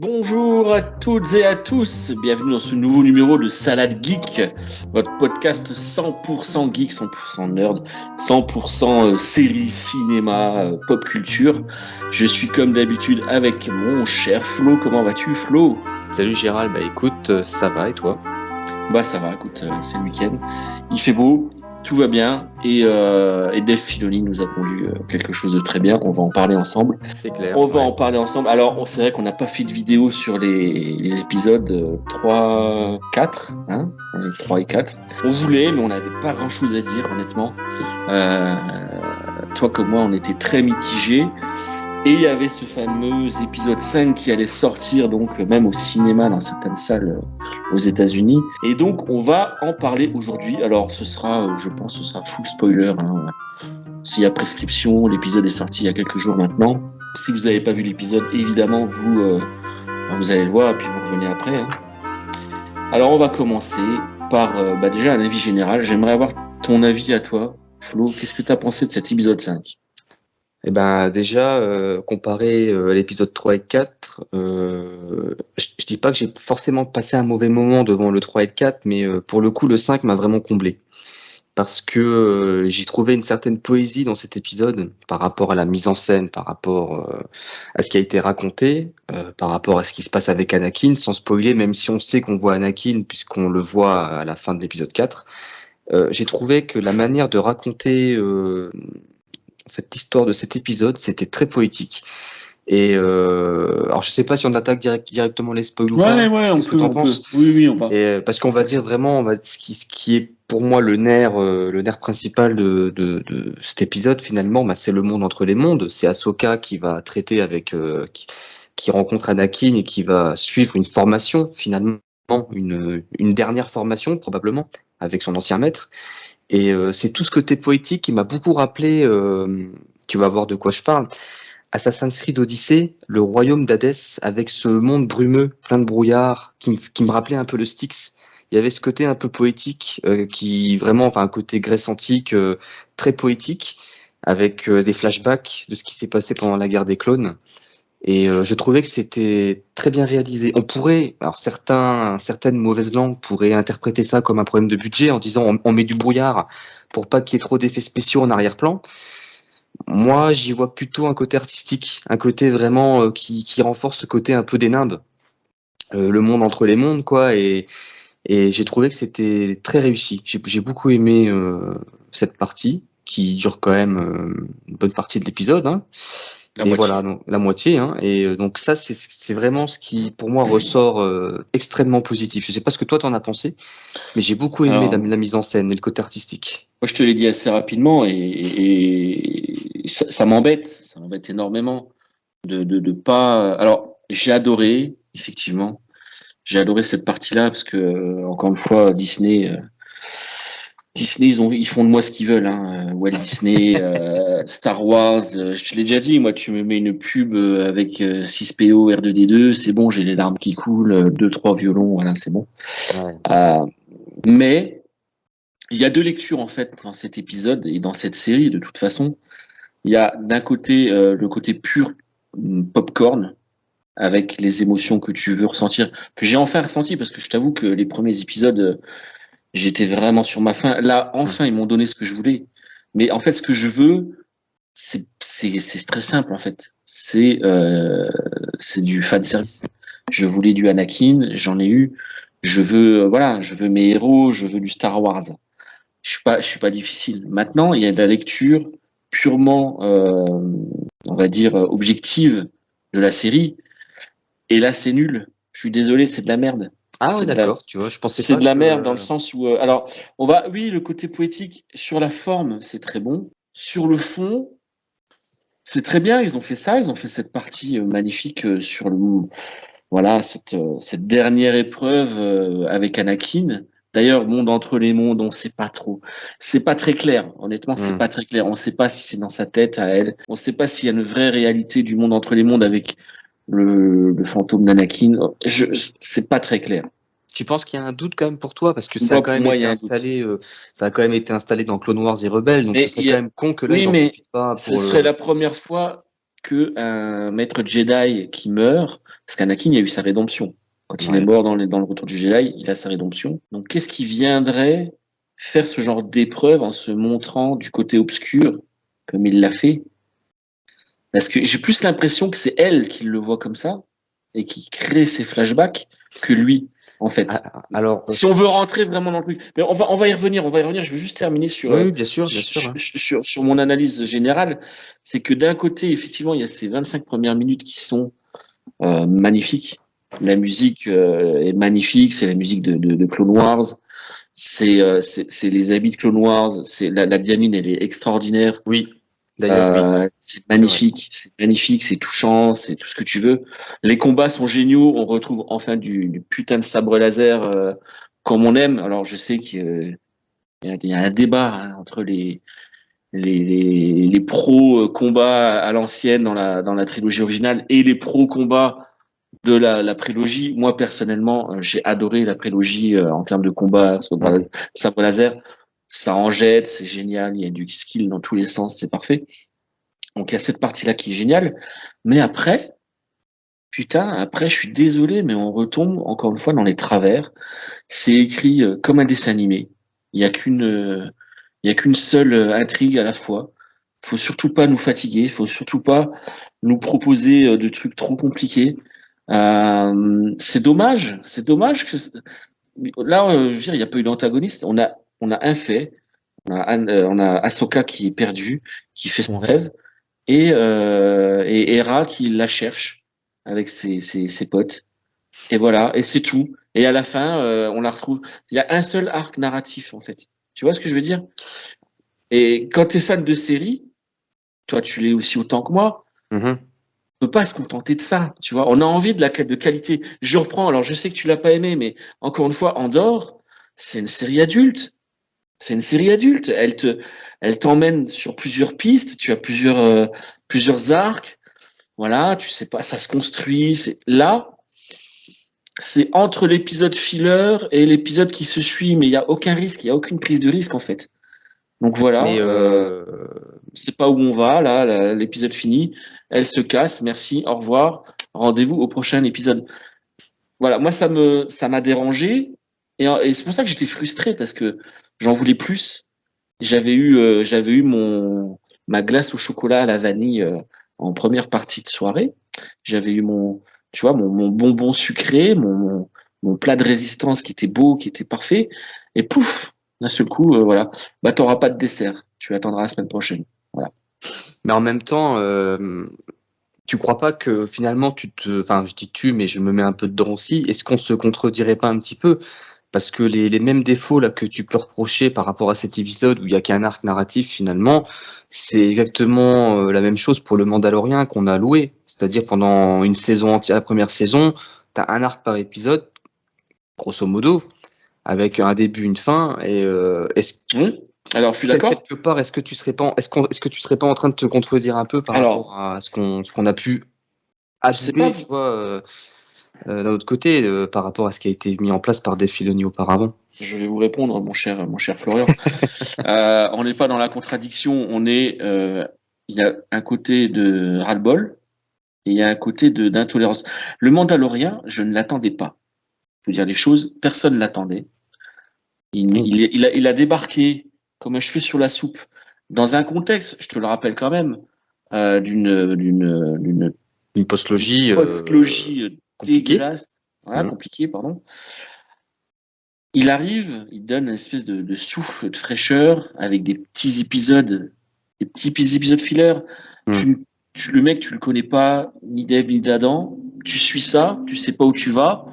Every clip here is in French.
Bonjour à toutes et à tous, bienvenue dans ce nouveau numéro de Salade Geek, votre podcast 100% geek, 100% nerd, 100% série, cinéma, pop culture. Je suis comme d'habitude avec mon cher Flo. Comment vas-tu, Flo? Salut Gérald, écoute, ça va et toi? Bah ça va, écoute, c'est le week-end, il fait beau, tout va bien et Dave Filoni nous a pondu quelque chose de très bien, on va en parler ensemble. C'est clair. On va en parler ensemble. Alors, c'est vrai qu'on n'a pas fait de vidéo sur les épisodes 3, 4, hein, 3 et 4. On voulait, mais on n'avait pas grand-chose à dire, honnêtement. Toi comme moi, on était très mitigés. Et il y avait ce fameux épisode 5 qui allait sortir, donc même au cinéma dans certaines salles aux États-Unis. Et donc, on va en parler aujourd'hui. Alors, ce sera, je pense, ce sera full spoiler, hein. S'il y a prescription, l'épisode est sorti il y a quelques jours maintenant. Si vous n'avez pas vu l'épisode, évidemment, vous allez le voir et puis vous revenez après, hein. Alors, on va commencer par déjà un avis général. J'aimerais avoir ton avis à toi, Flo. Qu'est-ce que tu as pensé de cet épisode 5 ? Déjà, comparé à l'épisode 3 et 4, je dis pas que j'ai forcément passé un mauvais moment devant le 3 et le 4, mais pour le coup, le 5 m'a vraiment comblé. Parce que j'y trouvais une certaine poésie dans cet épisode par rapport à la mise en scène, par rapport à ce qui a été raconté, par rapport à ce qui se passe avec Anakin, sans spoiler, même si on sait qu'on voit Anakin puisqu'on le voit à la fin de l'épisode 4. J'ai trouvé que la manière de raconter l'histoire de cet épisode, c'était très poétique. Et alors je sais pas si on attaque directement les spoils ou pas. Ouais, Qu'est-ce que t'en penses? Oui, on va. Et parce qu'on va dire vraiment, ce qui est pour moi le nerf principal de cet épisode finalement, c'est le monde entre les mondes. C'est Ahsoka qui va traiter avec, qui rencontre Anakin et qui va suivre une formation finalement, une dernière formation probablement avec son ancien maître. Et c'est tout ce côté poétique qui m'a beaucoup rappelé. Tu vas voir de quoi je parle. Assassin's Creed Odyssey, le royaume d'Hadès, avec ce monde brumeux, plein de brouillard, qui me rappelait un peu le Styx. Il y avait ce côté un peu poétique, un côté Grèce antique, très poétique, avec des flashbacks de ce qui s'est passé pendant la guerre des clones. Et je trouvais que c'était très bien réalisé. On pourrait, alors certaines mauvaises langues pourraient interpréter ça comme un problème de budget en disant on met du brouillard pour pas qu'il y ait trop d'effets spéciaux en arrière-plan. Moi, j'y vois plutôt un côté artistique, un côté vraiment qui renforce ce côté un peu des nimbes, le monde entre les mondes, quoi. Et j'ai trouvé que c'était très réussi. J'ai beaucoup aimé cette partie qui dure quand même une bonne partie de l'épisode, hein. La Et moitié. voilà, donc, la moitié, hein. Et donc ça, c'est vraiment ce qui, pour moi, ressort extrêmement positif. Je sais pas ce que toi t'en as pensé, mais j'ai beaucoup aimé Alors, la mise en scène et le côté artistique. moi, je te l'ai dit assez rapidement et ça m'embête énormément de pas. Alors, j'ai adoré, effectivement, j'ai adoré cette partie-là parce que encore une fois, Disney, ils font de moi ce qu'ils veulent, hein. Walt Disney, Star Wars, je te l'ai déjà dit, moi, tu me mets une pub avec 6PO, R2D2, c'est bon, j'ai les larmes qui coulent, 2-3 violons, voilà, c'est bon. Ouais. Mais il y a deux lectures en fait dans cet épisode et dans cette série de toute façon. Il y a d'un côté le côté pur popcorn avec les émotions que tu veux ressentir, que j'ai enfin ressenti parce que je t'avoue que les premiers épisodes, j'étais vraiment sur ma faim. Là, enfin, ils m'ont donné ce que je voulais. Mais en fait, ce que je veux, c'est très simple en fait. C'est du fan service. Je voulais du Anakin, j'en ai eu. Je veux je veux mes héros, je veux du Star Wars. Je suis pas difficile. Maintenant, il y a de la lecture purement, on va dire objective de la série. Et là, c'est nul. Je suis désolé, c'est de la merde. Ah ouais, C'est de la, d'accord. Tu vois, je pensais c'est pas de la merde dans le que. sens où, oui, le côté poétique sur la forme, c'est très bon. Sur le fond, c'est très bien. Ils ont fait ça. Ils ont fait cette partie magnifique sur cette dernière épreuve avec Anakin. D'ailleurs, monde entre les mondes, on sait pas trop. C'est pas très clair. Honnêtement, c'est pas très clair. On sait pas si c'est dans sa tête à elle. On sait pas s'il y a une vraie réalité du monde entre les mondes avec le fantôme d'Anakin. C'est pas très clair. Tu penses qu'il y a un doute quand même pour toi parce que ça a Moi, quand pour même moi, il y été a un doute. installé, ça a quand même été installé dans Clone Wars et Rebelles, donc ce Mais serait quand même con que là oui, ils en mais profitent pas ce pour serait le. la première fois. qu'un maître Jedi qui meurt, parce qu'Anakin, il y a eu sa rédemption. Quand il est mort dans le retour du Jedi, il a sa rédemption. Donc, qu'est-ce qui viendrait faire ce genre d'épreuve en se montrant du côté obscur, comme il l'a fait? Parce que j'ai plus l'impression que c'est elle qui le voit comme ça, et qui crée ces flashbacks, que lui, en fait. Alors, Si on veut rentrer vraiment dans le truc. Mais on va y revenir, Je veux juste terminer oui, bien sûr, hein. sur mon analyse générale. C'est que d'un côté, effectivement, il y a ces 25 premières minutes qui sont magnifiques. La musique est magnifique, c'est la musique de Clone Wars. C'est les habits de Clone Wars. C'est la gamine, elle est extraordinaire. Oui. D'ailleurs, oui. C'est magnifique, c'est touchant, c'est tout ce que tu veux. Les combats sont géniaux. On retrouve enfin du putain de sabre laser comme on aime. Alors je sais qu'il y a un débat entre les pros combats à l'ancienne dans la trilogie originale et les pros combats de la prélogie. Moi personnellement, j'ai adoré la prélogie en termes de combat sabre laser. Ça en jette, c'est génial. Il y a du skill dans tous les sens, c'est parfait. Donc il y a cette partie-là qui est géniale. Mais après, je suis désolé, mais on retombe encore une fois dans les travers. C'est écrit comme un dessin animé. Il y a qu'une seule intrigue à la fois. Faut surtout pas nous fatiguer. Faut surtout pas nous proposer de trucs trop compliqués. C'est dommage. C'est dommage que là, je veux dire, il n'y a pas eu d'antagoniste. On a un fait. On a Ahsoka qui est perdue, qui fait son rêve, et Hera qui la cherche avec ses potes. Et voilà, et c'est tout. Et à la fin, on la retrouve. Il y a un seul arc narratif, en fait. Tu vois ce que je veux dire? Et quand tu es fan de série, toi tu l'es aussi autant que moi, Mhm. on peut pas se contenter de ça, tu vois. On a envie de qualité. Je reprends, alors je sais que tu l'as pas aimé, mais encore une fois, Andorre, c'est une série adulte. C'est une série adulte. Elle t'emmène sur plusieurs pistes. Tu as plusieurs arcs. Voilà, tu sais pas, ça se construit. Là, c'est entre l'épisode filler et l'épisode qui se suit, mais il y a aucun risque, il y a aucune prise de risque en fait. Donc voilà, Mais c'est pas où on va là, l'épisode fini. Elle se casse. Merci, au revoir. Rendez-vous au prochain épisode. Voilà, moi ça m'a dérangé et c'est pour ça que j'étais frustré parce que j'en voulais plus. J'avais eu ma glace au chocolat à la vanille en première partie de soirée. J'avais eu tu vois, mon bonbon sucré, mon plat de résistance qui était beau, qui était parfait. Et pouf, d'un seul coup, voilà. Bah, t'auras pas de dessert. Tu attendras la semaine prochaine. Voilà. mais en même temps, tu crois pas que finalement enfin, je dis tu, mais je me mets un peu dedans aussi. Est-ce qu'on se contredirait pas un petit peu? Parce que les mêmes défauts là que tu peux reprocher par rapport à cet épisode où il y a qu'un arc narratif finalement, c'est exactement la même chose pour le Mandalorien qu'on a loué. C'est-à-dire pendant une saison entière, la première saison, t'as un arc par épisode, grosso modo, avec un début, une fin. Et Alors, je suis d'accord. quelque part, est-ce que tu serais pas, est-ce que tu serais pas en train de te contredire un peu par rapport à ce qu'on a pu adouber, tu vois, d'un autre côté, par rapport à ce qui a été mis en place par Dave Filoni auparavant? Je vais vous répondre, mon cher Florian. On n'est pas dans la contradiction. Il y a un côté de ras-le-bol et il y a un côté d'intolérance. Le Mandalorien, je ne l'attendais pas. Faut dire les choses, personne ne l'attendait. Il a débarqué comme un cheveu sur la soupe dans un contexte, je te le rappelle quand même, d'une Une postlogie post-logie compliquée. dégueulasse, voilà, compliquée, pardon. Il arrive, il donne une espèce de souffle de fraîcheur avec des petits épisodes filler. Le mec, tu le connais pas, ni Dave ni d'Adam. Tu suis ça, tu sais pas où tu vas.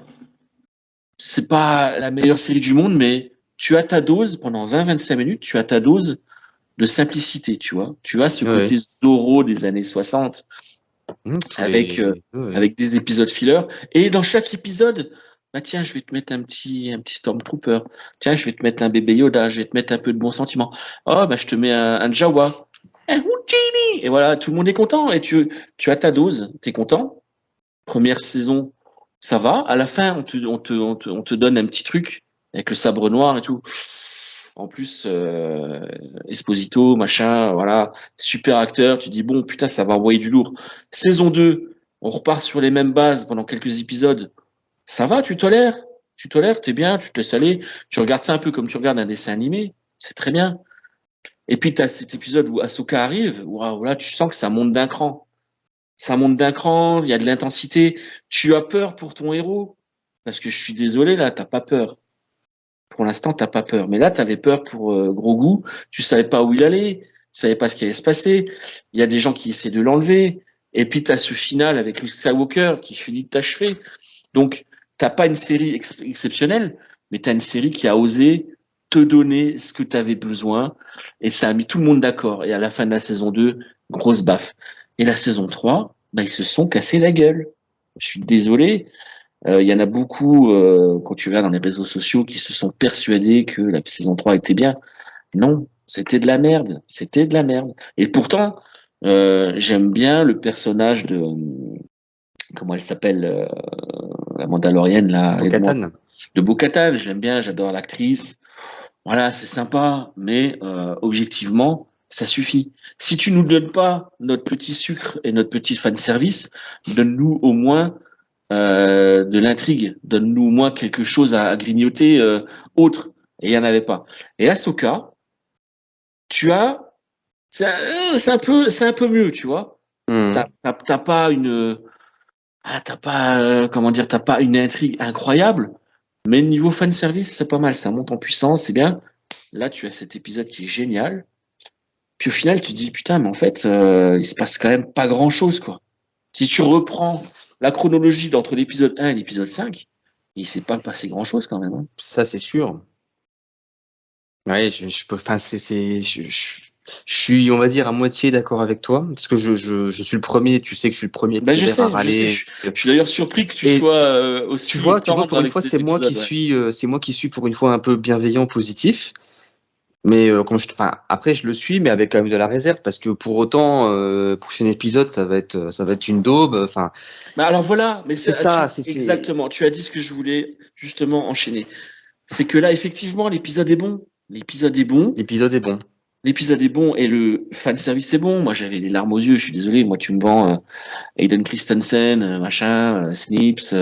C'est pas la meilleure série du monde, mais tu as ta dose pendant 20-25 minutes, tu as ta dose de simplicité, tu vois. Tu as ce côté Zorro des années 60 avec des épisodes filler. Et dans chaque épisode, bah tiens, je vais te mettre un petit Stormtrooper. Tiens, je vais te mettre un bébé Yoda. Je vais te mettre un peu de bons sentiments. Oh, bah je te mets un Jawa. Un Houdini. Et voilà, tout le monde est content. Et tu as ta dose. T'es content. Première saison, ça va. À la fin, on te donne un petit truc avec le sabre noir et tout. En plus, Esposito, machin, voilà, super acteur. Tu dis, bon, putain, ça va envoyer du lourd. Saison 2, on repart sur les mêmes bases pendant quelques épisodes. Ça va, tu tolères, t'es bien, tu te laisses aller. Tu regardes ça un peu comme tu regardes un dessin animé. C'est très bien. Et puis, tu as cet épisode où Ahsoka arrive, où là, tu sens que ça monte d'un cran. Ça monte d'un cran, il y a de l'intensité. Tu as peur pour ton héros. Parce que je suis désolé, là, t'as pas peur. Pour l'instant, t'as pas peur. Mais là, t'avais peur pour Grogu. Tu savais pas où il allait. Tu savais pas ce qui allait se passer. Il y a des gens qui essaient de l'enlever. Et puis, t'as ce final avec Luke Skywalker qui finit de t'achever. Donc, t'as pas une série exceptionnelle, mais t'as une série qui a osé te donner ce que t'avais besoin. Et ça a mis tout le monde d'accord. Et à la fin de la saison 2, grosse baffe. Et la saison 3, bah, ils se sont cassés la gueule. Je suis désolé. Il y en a beaucoup, quand tu vas dans les réseaux sociaux, qui se sont persuadés que la saison 3 était bien. Non, c'était de la merde. C'était de la merde. Et pourtant, j'aime bien le personnage de... Comment elle s'appelle la Mandalorienne, là, aide-moi. Bo-Katan. De Bo-Katan, je l'aime bien, j'adore l'actrice. Voilà, c'est sympa, mais objectivement, ça suffit. Si tu nous donnes pas notre petit sucre et notre petit fanservice, donne-nous au moins de l'intrigue, donne-nous au moins quelque chose à grignoter autre. Et il n'y en avait pas. Et Ahsoka, tu as, c'est un peu mieux, tu vois. T'as pas une, t'as pas, comment dire, t'as pas une intrigue incroyable, mais niveau fanservice, c'est pas mal, ça monte en puissance, c'est bien. Là, tu as cet épisode qui est génial. Puis au final, tu te dis, putain, mais en fait, il se passe quand même pas grand-chose, quoi. Si tu reprends la chronologie d'entre l'épisode 1 et l'épisode 5, il s'est pas passé grand-chose quand même. Hein. Ça, c'est sûr. Ouais, je peux, enfin, je suis, on va dire, à moitié d'accord avec toi, parce que je suis le premier, tu sais que je suis le premier de Ben, sévère à je sais. râler. Je suis d'ailleurs surpris que tu Et sois tu aussi vois, tendre pour une avec fois, cet épisode. Ouais. c'est moi qui suis pour une fois un peu bienveillant, positif. Mais enfin, après, je le suis, mais avec quand même de la réserve, parce que pour autant, prochain épisode, ça va être une daube. Enfin, Mais alors voilà, mais c'est ça, exactement. Tu as dit ce que je voulais justement enchaîner. C'est que là, effectivement, l'épisode est bon. L'épisode est bon. l'épisode est bon. L'épisode est bon et le fanservice est bon. Moi, j'avais les larmes aux yeux. Je suis désolé. Moi, tu me vends Hayden Christensen, machin, Snips,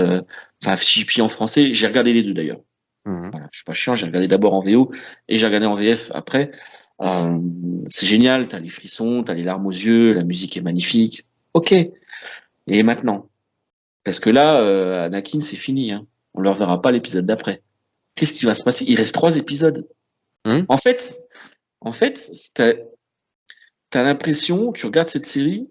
enfin, Chippy en français. J'ai regardé les deux d'ailleurs. Mhm. Voilà, je suis pas chiant. J'ai regardé d'abord en VO et j'ai regardé en VF après. Euh, c'est génial. T'as les frissons, t'as les larmes aux yeux. La musique est magnifique. Ok. Et maintenant? Parce que là, Anakin, c'est fini. Hein. On ne le reverra pas l'épisode d'après. Qu'est-ce qui va se passer? Il reste 3 épisodes. Mhm. En fait, en fait, t'as l'impression, tu regardes cette série,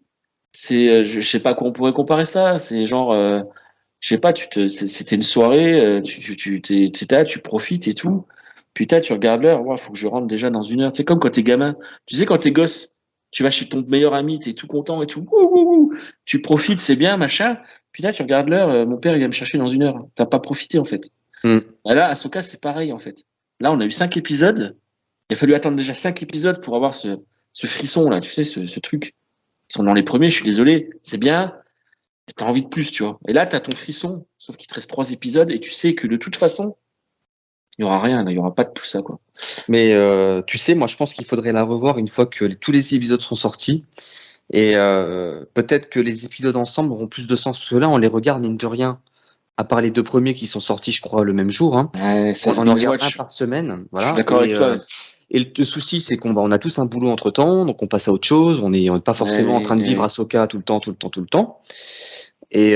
c'est, je sais pas quoi on pourrait comparer ça. C'est genre, je sais pas, c'était une soirée, t'es là, tu profites et tout. Putain, tu regardes l'heure, ouais, faut que je rentre déjà dans 1 heure. C'est comme quand t'es gamin. Tu sais, quand t'es gosse, tu vas chez ton meilleur ami, t'es tout content et tout. Ouh, ouh, ouh. Tu profites, c'est bien, machin. Putain, tu regardes l'heure, mon père, il vient me chercher dans 1 heure. T'as pas profité, en fait. Mhm. Et là, Ahsoka, c'est pareil, en fait. Là, on a eu 5 épisodes. Il a fallu attendre déjà 5 épisodes pour avoir ce frisson, là, tu sais, ce truc. Ils sont dans les premiers, je suis désolé, c'est bien, mais t'as envie de plus, tu vois. Et là, t'as ton frisson, sauf qu'il te reste 3 épisodes et tu sais que de toute façon, il y aura rien, là, il y aura pas de tout ça, quoi. Mais tu sais, moi, je pense qu'il faudrait la revoir une fois que tous les épisodes sont sortis. Et peut-être que les épisodes ensemble auront plus de sens, parce que là, on les regarde, mine de rien, à part les deux premiers qui sont sortis, je crois, le même jour. Hein. Ouais, ça se On en regarde un binge-watch. par semaine. Je suis Voilà. d'accord avec toi. Et le souci, c'est qu'on a tous un boulot entre-temps, donc on passe à autre chose. On n'est pas forcément en train de vivre Ahsoka tout le temps, tout le temps, tout le temps. Et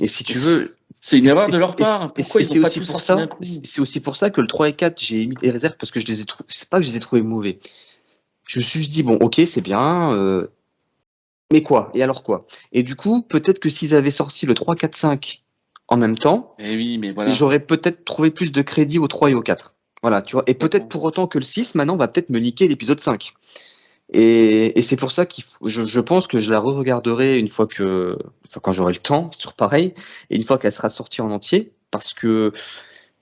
si tu veux... C'est une erreur de leur part. Pourquoi ils ont pas tout sorti d'un coup? C'est aussi pour ça que le 3 et 4, j'ai émis des réserves, parce que je les ai trouvés... C'est pas que je les ai trouvés mauvais. Je me suis juste dit, bon, ok, c'est bien... mais quoi? Et alors quoi? Et du coup, peut-être que s'ils avaient sorti le 3, 4, 5 en même temps, Eh oui, mais voilà. j'aurais peut-être trouvé plus de crédit au 3 et au 4. Voilà, tu vois. Et peut-être pour autant que le 6, maintenant, va peut-être me niquer l'épisode 5. Et c'est pour ça je pense que je la re-regarderai une fois que, enfin, quand j'aurai le temps, c'est toujours pareil, et une fois qu'elle sera sortie en entier, parce que,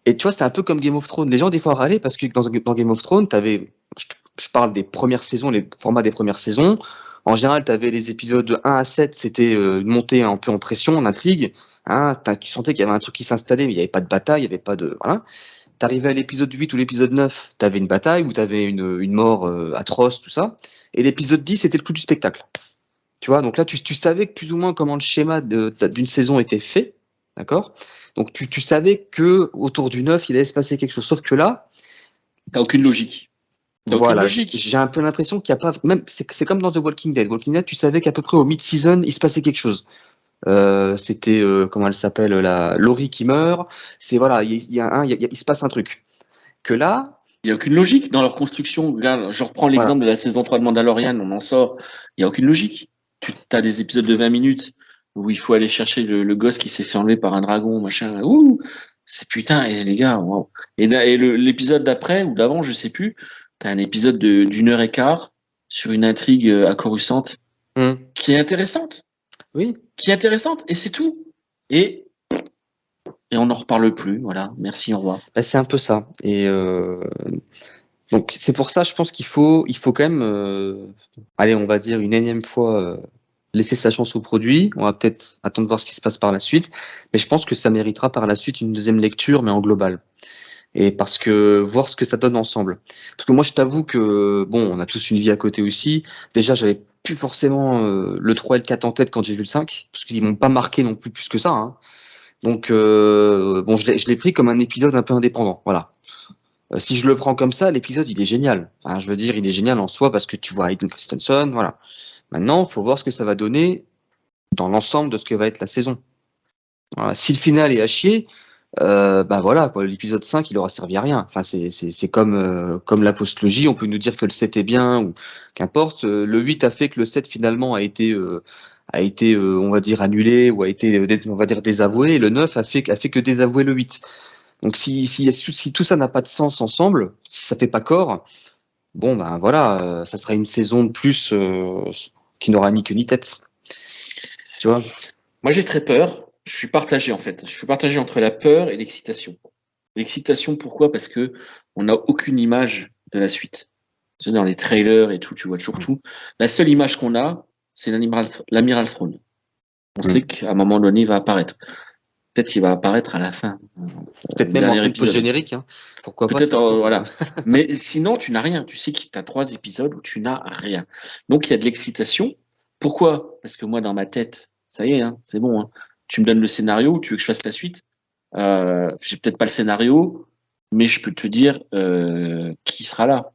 et tu vois, c'est un peu comme Game of Thrones. Les gens, des fois, râlaient parce que dans Game of Thrones, je parle des premières saisons, les formats des premières saisons. En général, tu avais les épisodes de 1 à 7, c'était une montée un peu en pression, en intrigue. Hein, tu sentais qu'il y avait un truc qui s'installait, mais il n'y avait pas de bataille, il n'y avait pas de. Voilà. t'arrivais à l'épisode 8 ou l'épisode 9, t'avais une bataille où t'avais une mort atroce, tout ça. Et l'épisode 10, c'était le clou du spectacle. Tu vois, donc là, tu savais que plus ou moins comment le schéma d'une saison était fait, d'accord? Donc tu savais que autour du 9, il allait se passer quelque chose. Sauf que là, T'as aucune logique. T'as aucune voilà, logique. j'ai un peu l'impression qu'il n'y a pas, même, c'est comme dans The Walking Dead. Walking Dead, tu savais qu'à peu près au mid-season, il se passait quelque chose. C'était, comment elle s'appelle, la Laurie qui meurt. C'est, voilà, il se passe un truc. Que là, Il n'y a aucune logique dans leur construction. Regarde, je reprends voilà. l'exemple de la saison 3 de Mandalorian, on en sort. Il n'y a aucune logique. Tu as des épisodes de 20 minutes où il faut aller chercher le gosse qui s'est fait enlever par un dragon, machin. Ouh, c'est putain, et les gars, waouh. L'épisode d'après ou d'avant, je sais plus, t'as un épisode d'une heure et quart sur une intrigue accourrusante qui est intéressante. Oui. Qui est intéressante, et c'est tout. Et, et on n'en reparle plus, voilà. Merci, au revoir. Bah, c'est un peu ça. Et donc c'est pour ça, je pense il faut quand même, allez, on va dire une énième fois, laisser sa chance au produit. On va peut-être attendre de voir ce qui se passe par la suite, mais je pense que ça méritera par la suite une deuxième lecture, mais en global. Et parce que voir ce que ça donne ensemble. Parce que moi, je t'avoue que bon, on a tous une vie à côté aussi. Déjà, j'avais plus forcément le 3 et le 4 en tête quand j'ai vu le 5, parce qu'ils m'ont pas marqué non plus que ça. Hein. Donc bon, je l'ai pris comme un épisode un peu indépendant. Voilà. Si je le prends comme ça, l'épisode il est génial. Enfin, je veux dire, il est génial en soi parce que tu vois Hayden Christensen, voilà. Maintenant, faut voir ce que ça va donner dans l'ensemble de ce que va être la saison. Voilà. Si le final est à chier, bah voilà, quoi, l'épisode 5, il aura servi à rien. Enfin, c'est comme la postlogie, on peut nous dire que le 7 est bien ou qu'importe. Le 8 a fait que le 7 finalement a été on va dire annulé ou a été on va dire désavoué, et le 9 a fait que désavouer le 8. Donc si tout ça n'a pas de sens ensemble, si ça fait pas corps, bon ben voilà, ça sera une saison de plus qui n'aura ni queue ni tête. Tu vois? Moi, j'ai très peur. Je suis partagé, en fait. Je suis partagé entre la peur et l'excitation. L'excitation, pourquoi? Parce que on n'a aucune image de la suite. Tu sais, dans les trailers et tout, tu vois toujours tout. La seule image qu'on a, c'est l'amiral Throne. On sait qu'à un moment donné, il va apparaître. Peut-être qu'il va apparaître à la fin, Peut-être du même en dernier scène épisode. post-générique, hein. Pourquoi pas, Peut-être, ça se trouve. voilà. Mais sinon, tu n'as rien. Tu sais que tu as 3 épisodes où tu n'as rien. Donc, il y a de l'excitation. Pourquoi? Parce que moi, dans ma tête, ça y est, hein, c'est bon. Hein. Tu me donnes le scénario, tu veux que je fasse la suite. J'ai peut-être pas le scénario, mais je peux te dire qui sera là,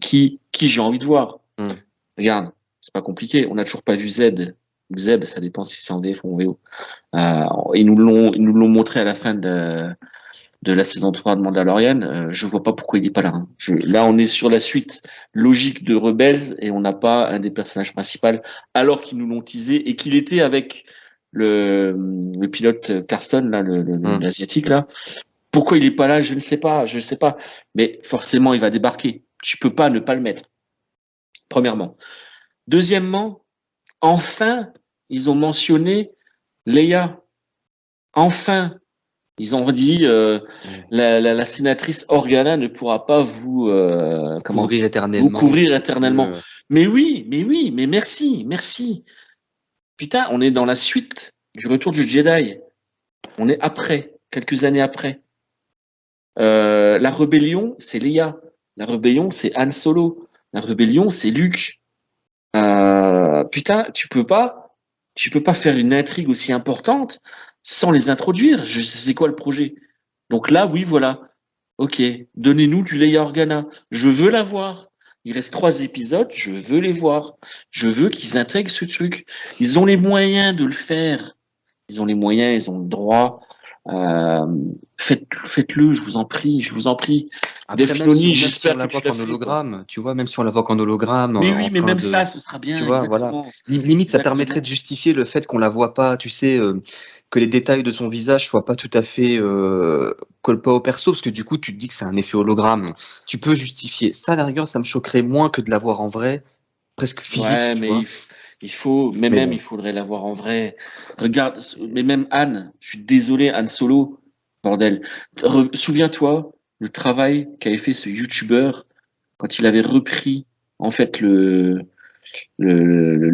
qui j'ai envie de voir. Hmm. Regarde, c'est pas compliqué. On n'a toujours pas vu Z. Zeb, ça dépend si c'est en VF ou en VO. Ils nous l'ont montré à la fin de la saison 3 de Mandalorian. Je vois pas pourquoi il est pas là. Hein. Là, on est sur la suite logique de Rebels et on n'a pas un des personnages principaux, alors qu'ils nous l'ont teasé et qu'il était avec le pilote Carston, là, l'asiatique, là. Pourquoi il est pas là, je ne sais pas, je ne sais pas. Mais forcément, il va débarquer. Tu peux pas ne pas le mettre. Premièrement. Deuxièmement, enfin, ils ont mentionné Leia. Enfin, ils ont dit la sénatrice Organa ne pourra pas Couvrir vous éternellement, je couvrir sais plus. éternellement. Mais oui, mais merci. Putain, on est dans la suite du retour du Jedi. On est après, quelques années après. La rébellion, c'est Leia. La rébellion, c'est Han Solo. La rébellion, c'est Luke. Putain, tu peux pas faire une intrigue aussi importante sans les introduire. Je sais c'est quoi le projet. Donc là, oui, voilà. Ok, donnez-nous du Leia Organa. Je veux la voir. Il reste 3 épisodes, je veux les voir. Je veux qu'ils intègrent ce truc. Ils ont les moyens de le faire. Ils ont les moyens, ils ont le droit. Euh, faites-le, je vous en prie, je vous en prie. Après, Dave Filoni, même si on j'espère la que tu voit l'as qu'en fait, quoi. hologramme, tu vois, même si on la voit qu'en hologramme, Mais en oui, mais train même de, ça, ce sera tu bien, vois, voilà. exactement. Limite, ça permettrait Exactement. de justifier le fait qu'on la voit pas, tu sais, que les détails de son visage soient pas tout à fait collent pas au perso, parce que du coup, tu te dis que c'est un effet hologramme. Tu peux justifier. Ça, à la rigueur, ça me choquerait moins que de la voir en vrai, presque physique, Ouais, tu mais vois. il faut, mais Mais même, il bon. faudrait l'avoir en vrai. Regarde, mais même Anne, je suis désolé, Anne Solo, bordel. Souviens-toi le travail qu'avait fait ce YouTuber quand il avait repris, en fait, le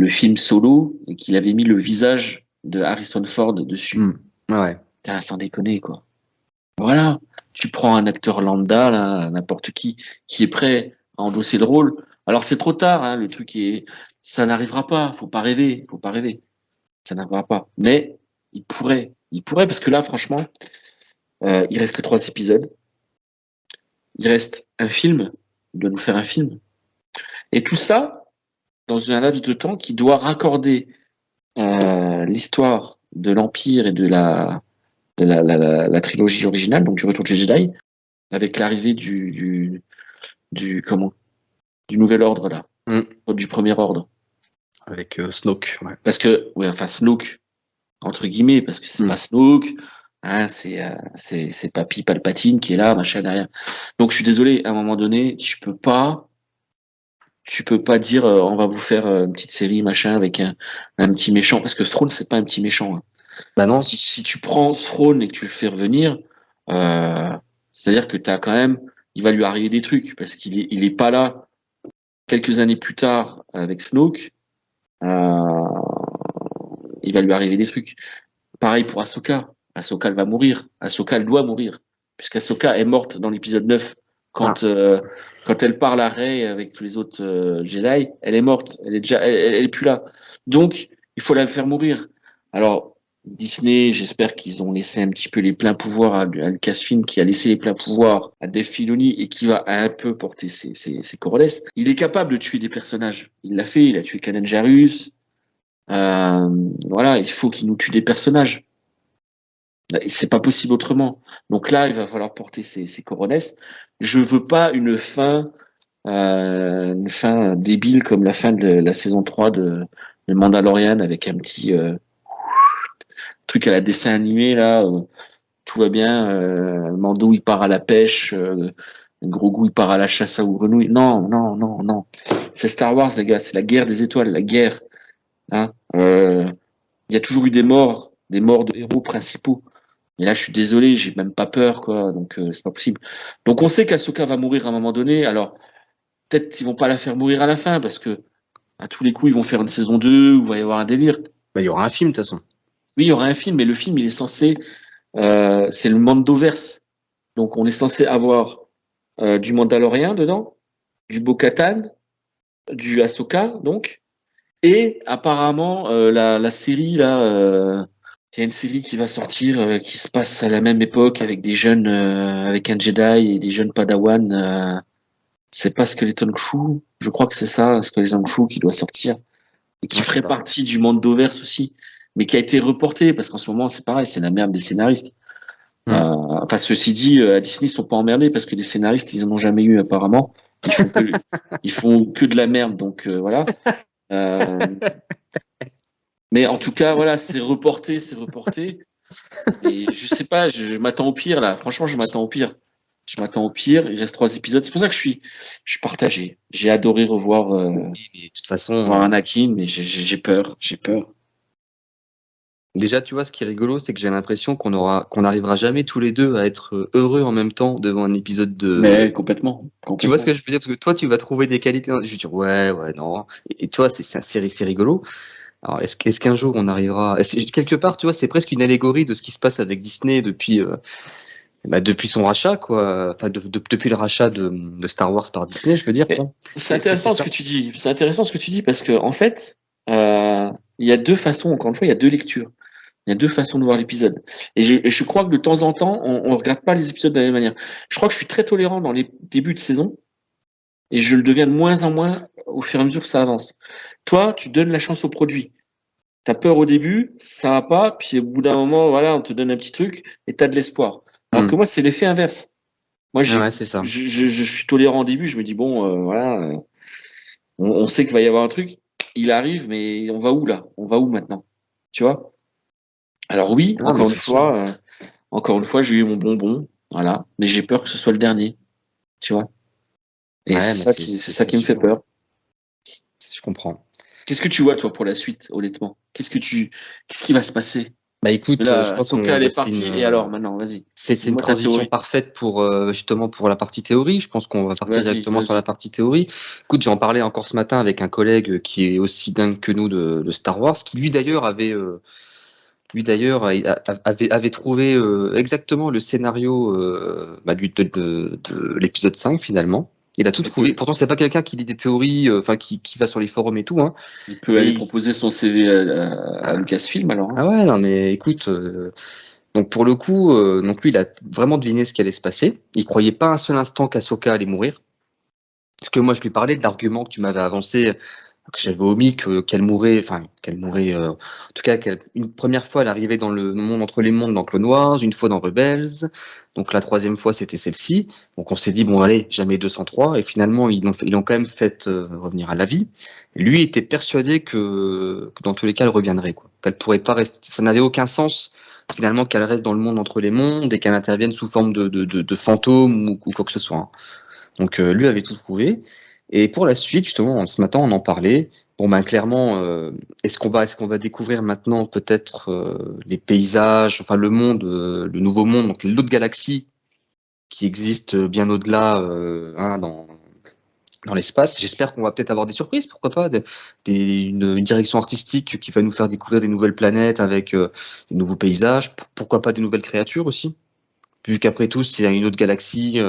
film Solo et qu'il avait mis le visage de Harrison Ford dessus. Hmm. Ouais. Putain, sans déconner, quoi. Voilà. tu prends un acteur lambda, là, n'importe qui est prêt à endosser le rôle. Alors c'est trop tard, hein, le truc est, ça n'arrivera pas. Faut pas rêver, ça n'arrivera pas. Mais il pourrait parce que là, franchement, il reste que 3 épisodes. Il reste un film, il doit nous faire un film. Et tout ça dans un laps de temps qui doit raccorder l'histoire de l'Empire et de la trilogie originale, donc du Retour de Jedi, avec l'arrivée du Nouvel Ordre là, du Premier Ordre. Avec Snoke. Ouais. Parce que, ouais, enfin Snoke, entre guillemets, parce que c'est pas Snoke, hein, c'est Papy Palpatine qui est là, machin derrière. Donc je suis désolé, à un moment donné, tu peux pas dire on va vous faire une petite série machin avec un petit méchant, parce que Throne c'est pas un petit méchant. Hein. Bah non. Si tu prends Throne et que tu le fais revenir, c'est-à-dire que t'as quand même, il va lui arriver des trucs parce il est pas là quelques années plus tard avec Snoke. Il va lui arriver des trucs. Pareil pour Ahsoka. Ahsoka elle va mourir. Ahsoka elle doit mourir puisqu'Ahsoka est morte dans l'épisode 9 quand elle parle à Rey avec tous les autres Jedi. Elle est morte. Elle est déjà, elle est plus là. Donc il faut la faire mourir. Alors Disney, j'espère qu'ils ont laissé un petit peu les pleins pouvoirs à Lucasfilm, qui a laissé les pleins pouvoirs à Dave Filoni et qui va un peu porter ses corolles. Il est capable de tuer des personnages. Il l'a fait, il a tué Kanan Jarrus. Voilà, il faut qu'il nous tue des personnages. C'est pas possible autrement. Donc là, il va falloir porter ses couronnes. Je veux pas une fin débile comme la fin de la saison 3 de Mandalorian avec un petit truc à la dessin animé là. Tout va bien. Mando il part à la pêche. Grogu il part à la chasse à grenouilles. Non, non, non, non. C'est Star Wars les gars. C'est la guerre des étoiles, la guerre. Hein, il y a toujours eu des morts de héros principaux. Et là, je suis désolé, j'ai même pas peur, quoi. Donc, c'est pas possible. Donc, on sait qu'Ahsoka va mourir à un moment donné. Alors, peut-être qu'ils vont pas la faire mourir à la fin, parce que à tous les coups, ils vont faire une saison 2, où il va y avoir un délire. Bah, il y aura un film, de toute façon. Oui, il y aura un film, mais le film, il est censé, c'est le Mandoverse. Donc, on est censé avoir du Mandalorian dedans, du Bo-Katan, du Ahsoka, donc, et apparemment la série là. Il y a une série qui va sortir qui se passe à la même époque avec des jeunes, avec un Jedi et des jeunes Padawan. C'est pas Skeleton Crew, je crois que c'est ça, Skeleton Crew qui doit sortir et qui ferait partie du Mandoverse aussi, mais qui a été reporté parce qu'en ce moment c'est pareil, c'est la merde des scénaristes. Enfin, ceci dit, à Disney ils sont pas emmerdés parce que des scénaristes ils en ont jamais eu apparemment. Ils font que de la merde, donc voilà. Mais en tout cas, voilà, c'est reporté. Et je sais pas, je m'attends au pire là. Franchement, je m'attends au pire. Il reste 3 épisodes. C'est pour ça que je suis partagé. J'ai adoré revoir de toute façon, Anakin, mais j'ai peur. Déjà, tu vois, ce qui est rigolo, c'est que j'ai l'impression qu'on n'arrivera jamais tous les deux à être heureux en même temps devant un épisode de. Mais complètement. Tu vois ce que je veux dire? Parce que toi, tu vas trouver des qualités. Je vais dire, ouais, non. Et toi, c'est rigolo. Alors, est-ce qu'un jour on arrivera. Quelque part, tu vois, c'est presque une allégorie de ce qui se passe avec Disney depuis son rachat, quoi. Enfin, depuis le rachat de Star Wars par Disney, je veux dire. C'est intéressant ce que tu dis. C'est intéressant ce que tu dis parce que, en fait, il y a 2 façons, encore une fois, il y a 2 lectures. Il y a 2 façons de voir l'épisode. Et je crois que de temps en temps, on regarde pas les épisodes de la même manière. Je crois que je suis très tolérant dans les débuts de saison et je le deviens de moins en moins au fur et à mesure que ça avance. Toi, tu donnes la chance au produit. T'as peur au début, ça va pas, puis au bout d'un moment, voilà, on te donne un petit truc et t'as de l'espoir. Alors que moi, c'est l'effet inverse. Moi, c'est ça. Je suis tolérant au début, je me dis bon, voilà, on sait qu'il va y avoir un truc, il arrive, mais on va où là? On va où maintenant? Tu vois? Alors oui, encore une fois, j'ai eu mon bonbon, voilà, mais j'ai peur que ce soit le dernier, tu vois. Et c'est ça qui me fait peur. Je comprends. Qu'est-ce que tu vois toi pour la suite, honnêtement? Qu'est-ce qui va se passer? Bah écoute, là, je crois Ahsoka, elle est partie, et alors maintenant, vas-y. C'est une transition parfaite pour justement pour la partie théorie. Je pense qu'on va partir directement sur la partie théorie. Écoute, j'en parlais encore ce matin avec un collègue qui est aussi dingue que nous de Star Wars, qui lui d'ailleurs avait Lui d'ailleurs avait trouvé exactement le scénario de l'épisode 5 finalement. Il a tout Il trouvé. peut, Pourtant, c'est pas quelqu'un qui lit des théories, enfin qui va sur les forums et tout, hein. il peut aller Mais proposer son CV à Lucasfilm alors. Hein. ah ouais, non mais écoute, donc pour le coup, donc lui il a vraiment deviné ce qui allait se passer. Il croyait pas un seul instant qu'Ahsoka allait mourir. Parce que moi je lui parlais de l'argument que tu m'avais avancé, que j'avais omis, qu'elle mourrait, en tout cas, une première fois, elle arrivait dans le monde entre les mondes dans Clone Wars, une fois dans Rebels, donc la troisième fois, c'était celle-ci. Donc on s'est dit, bon, allez, jamais 203, et finalement, ils l'ont quand même fait revenir à la vie. Lui était persuadé que dans tous les cas, elle reviendrait, quoi. Qu'elle pourrait pas rester, ça n'avait aucun sens, finalement, qu'elle reste dans le monde entre les mondes et qu'elle intervienne sous forme de fantôme ou quoi que ce soit. Hein. Donc lui avait tout trouvé. Et pour la suite, justement, ce matin, on en parlait. Bon, ben clairement, est-ce qu'on va découvrir maintenant peut-être les paysages, enfin le monde, le nouveau monde, donc l'autre galaxie qui existe bien au-delà, hein, dans l'espace. J'espère qu'on va peut-être avoir des surprises, pourquoi pas, une direction artistique qui va nous faire découvrir des nouvelles planètes avec des nouveaux paysages. Pourquoi pas des nouvelles créatures aussi, vu qu'après tout, c'est une autre galaxie.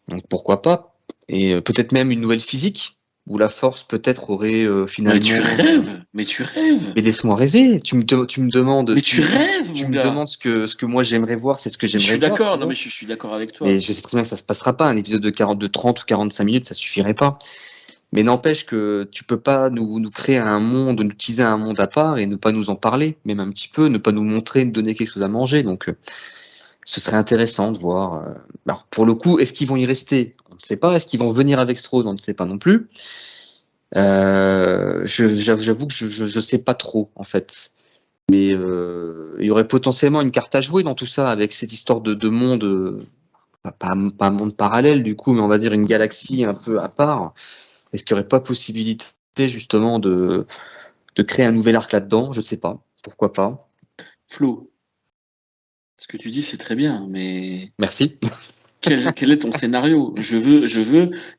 Donc pourquoi pas? Et peut-être même une nouvelle physique, où la force peut-être aurait Mais tu finalement. rêves, mais tu rêves, Mais laisse-moi rêver. Tu me demandes, mais tu rêves, tu mon me gars. demandes ce que moi j'aimerais voir, c'est ce que Mais je j'aimerais suis voir, tu d'accord, non vois. mais je suis d'accord avec Mais toi. je sais très bien que ça se passera pas. Un épisode de 30 ou 45 minutes, ça suffirait pas. Mais n'empêche que tu peux pas nous créer un monde, nous teaser un monde à part et ne pas nous en parler, même un petit peu, ne pas nous montrer, nous donner quelque chose à manger. Donc ce serait intéressant de voir. Alors, pour le coup, est-ce qu'ils vont y rester? On ne sait pas. Est-ce qu'ils vont venir avec Strode? On ne sait pas non plus. J'avoue que je sais pas trop en fait. Mais il y aurait potentiellement une carte à jouer dans tout ça avec cette histoire de monde, pas un monde parallèle du coup, mais on va dire une galaxie un peu à part. Est-ce qu'il n'y aurait pas possibilité justement de créer un nouvel arc là-dedans? Je sais pas. Pourquoi pas? Flo, ce que tu dis c'est très bien, mais Merci. quel est ton scénario?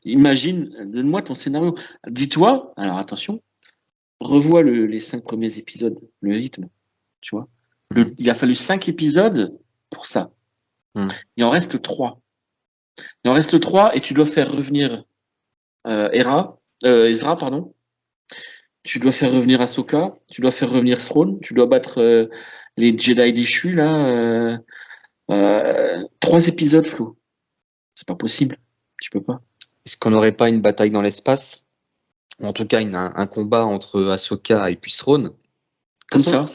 Imagine, donne-moi ton scénario. Dis-toi, alors attention, revois les 5 premiers épisodes, le rythme, tu vois. Mhm. Il a fallu 5 épisodes pour ça. Mhm. Il en reste 3. Il en reste 3 et tu dois faire revenir Ezra, pardon. Tu dois faire revenir Ahsoka, tu dois faire revenir Thrawn, tu dois battre les Jedi déchus là. 3 épisodes, Flo. C'est pas possible. Tu peux pas. Est-ce qu'on n'aurait pas une bataille dans l'espace? En tout cas, un combat entre Ahsoka et puis Thrawn. De toute Comme façon, ça.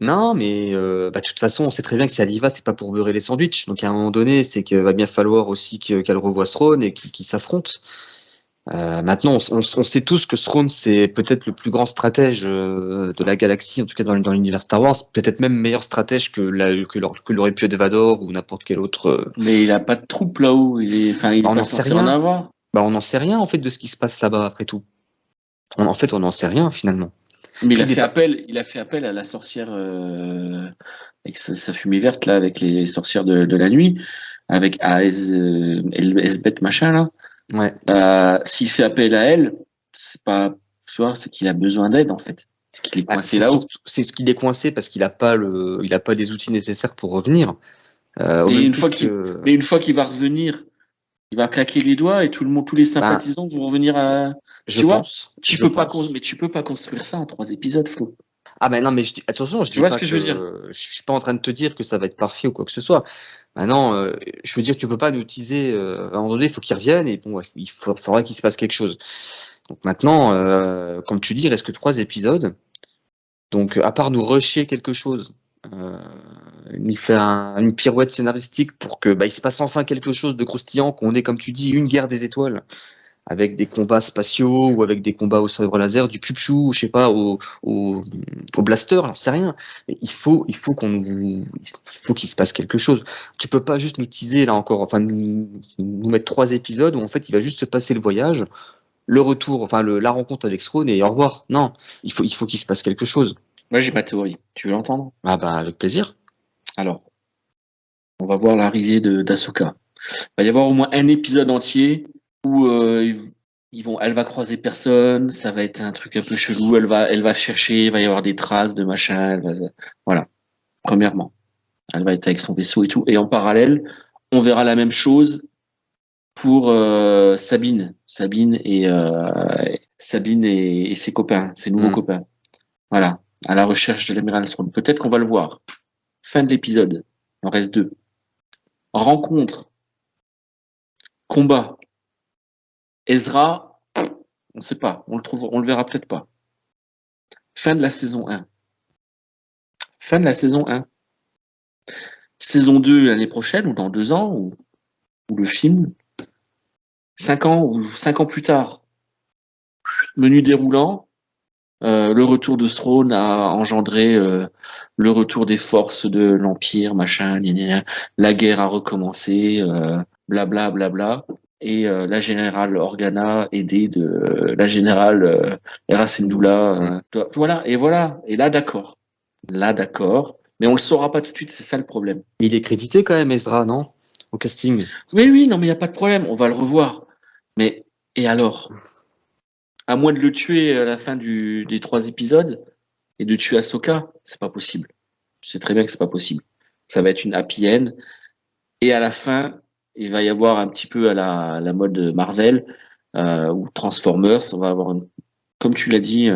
non, mais de toute façon, on sait très bien que si elle y va, c'est pas pour beurrer les sandwichs. Donc à un moment donné, c'est qu'il va bien falloir aussi qu'elle revoie Thrawn et qu'ils s'affrontent. Maintenant, on sait tous que Thrawn, c'est peut-être le plus grand stratège de la galaxie, en tout cas dans l'univers Star Wars. Peut-être même meilleur stratège que l'aurait pu être Vador ou n'importe quel autre. Mais il a pas de troupe là-haut. Il est On pas n'en sait censé en rien. avoir. On n'en sait rien en fait de ce qui se passe là-bas après tout. En fait, on n'en sait rien finalement. Mais Puis il est pas. il a fait appel à la sorcière avec sa fumée verte là, avec les sorcières de la nuit, avec Esbeth machin là. Ouais. S'il fait appel à elle, c'est pas, tu vois, c'est qu'il a besoin d'aide en fait. C'est qu'il est coincé là-haut. C'est ce qu'il est coincé parce il a pas les outils nécessaires pour revenir. Au Et même une titre fois qu'il, que, mais une fois qu'il va revenir, il va claquer les doigts et tout le monde, tous les ben, sympathisants vont revenir à. je Tu vois, pense, je mais pense. tu peux pas construire ça en 3 épisodes, Flo. Ah ben non, mais attention, je Tu dis vois ce pas que je veux dire? je suis pas en train de te dire que ça va être parfait ou quoi que ce soit. Maintenant, je veux dire, tu peux pas nous teaser. À un moment donné, il faut qu'ils reviennent et bon, ouais, faudra qu'il se passe quelque chose. Donc maintenant, comme tu dis, il reste que 3 épisodes. Donc à part nous rusher quelque chose, euh, nous faire une pirouette scénaristique pour que il se passe enfin quelque chose de croustillant, qu'on ait, comme tu dis, une guerre des étoiles avec des combats spatiaux ou avec des combats au sabre laser, du piou-piou, je sais pas, au blaster, j'en sais rien. Mais il faut qu'il se passe quelque chose. Tu peux pas juste nous teaser là encore, enfin nous mettre 3 épisodes où en fait il va juste se passer le voyage, le retour, enfin la rencontre avec Throne et au revoir. Non, il faut qu'il se passe quelque chose. Moi, j'ai ma théorie. Tu veux l'entendre? Ah avec plaisir. Alors, on va voir l'arrivée de d'Ahsoka. Il va y avoir au moins un épisode entier où Elle va croiser personne, ça va être un truc un peu chelou, elle va chercher, il va y avoir des traces de machin, voilà, premièrement. Elle va être avec son vaisseau et tout. Et en parallèle, on verra la même chose pour Sabine et ses copains, ses nouveaux copains. Voilà, à la recherche de l'amiral Strong. Peut-être qu'on va le voir. Fin de l'épisode. Il en reste 2. Rencontre, combat. Ezra, on ne sait pas. On le verra peut-être pas. Fin de la saison 1. Fin de la saison 1. Saison 2 l'année prochaine ou dans 2 ans ou le film. 5 ans ou 5 ans plus tard. Menu déroulant. Le retour de Throne a engendré le retour des forces de l'Empire, machin, gna gna gna. La guerre a recommencé, blabla, blabla. Et la générale Organa, aidée de la générale Hera Syndulla. Voilà, et voilà. Et là, d'accord. Là, d'accord. Mais on le saura pas tout de suite, c'est ça le problème. Il est crédité quand même, Ezra, non? Au casting. Oui, oui, non, mais il n'y a pas de problème, on va le revoir. Mais, et alors? À moins de le tuer à la fin des 3 épisodes et de tuer Ahsoka, c'est pas possible. Je sais très bien que c'est pas possible. Ça va être une happy end. Et à la fin, il va y avoir un petit peu à la mode Marvel ou Transformers. On va avoir, comme tu l'as dit,